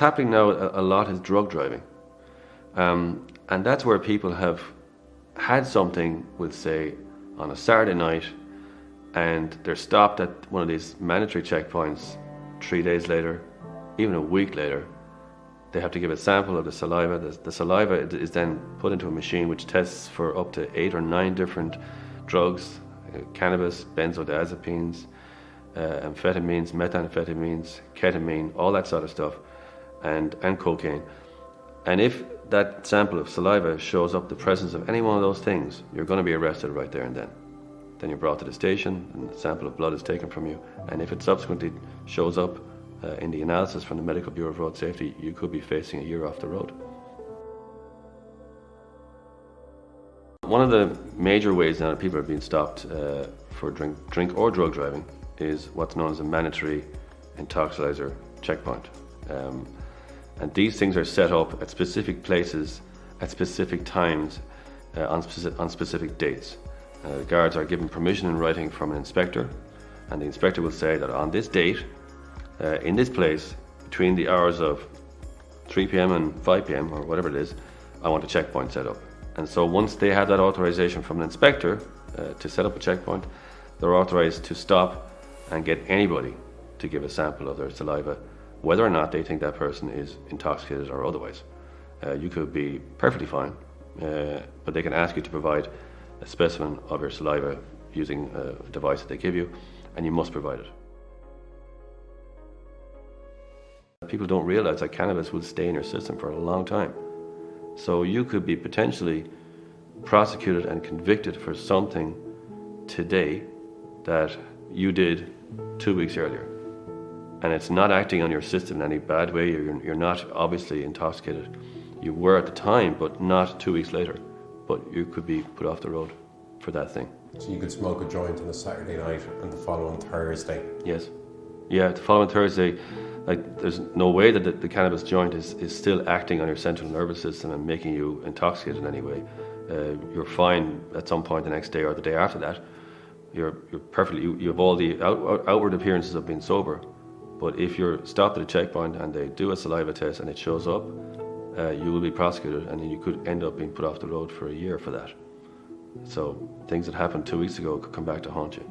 Happening now a lot is drug driving. And that's where people have had something, we'll say, on a Saturday night, and they're stopped at one of these mandatory checkpoints 3 days later, even a week later. They have to give a sample of the saliva. The saliva is then put into a machine which tests for up to 8 or 9 different drugs, cannabis, benzodiazepines, amphetamines, methamphetamines, ketamine, all that sort of stuff, and cocaine. And if that sample of saliva shows up the presence of any one of those things, you're going to be arrested right there and then. Then you're brought to the station and a sample of blood is taken from you. And if it subsequently shows up in the analysis from the Medical Bureau of Road Safety, you could be facing a year off the road. One of the major ways now that people are being stopped for drink or drug driving is what's known as a Mandatory Intoxilyser Checkpoint. And these things are set up at specific places, at specific times, on specific dates. Guards are given permission in writing from an inspector, and the inspector will say that on this date, in this place, between the hours of 3 p.m. and 5 p.m. or whatever it is, I want a checkpoint set up. And so once they have that authorization from an inspector to set up a checkpoint, they're authorized to stop and get anybody to give a sample of their saliva, whether or not they think that person is intoxicated or otherwise. You could be perfectly fine, but they can ask you to provide a specimen of your saliva using a device that they give you, and you must provide it. People don't realize that cannabis will stay in your system for a long time. So you could be potentially prosecuted and convicted for something today that you did 2 weeks earlier. And it's not acting on your system in any bad way. You're not obviously intoxicated. You were at the time, but not 2 weeks later. But you could be put off the road for that thing. So you could smoke a joint on a Saturday night and the following Thursday? Yes. Yeah, the following Thursday, there's no way that the cannabis joint is still acting on your central nervous system and making you intoxicated in any way. You're fine at some point the next day or the day after that. You're perfectly, you have all the outward appearances of being sober. But if you're stopped at a checkpoint and they do a saliva test and it shows up, you will be prosecuted, and you could end up being put off the road for a year for that. So things that happened 2 weeks ago could come back to haunt you.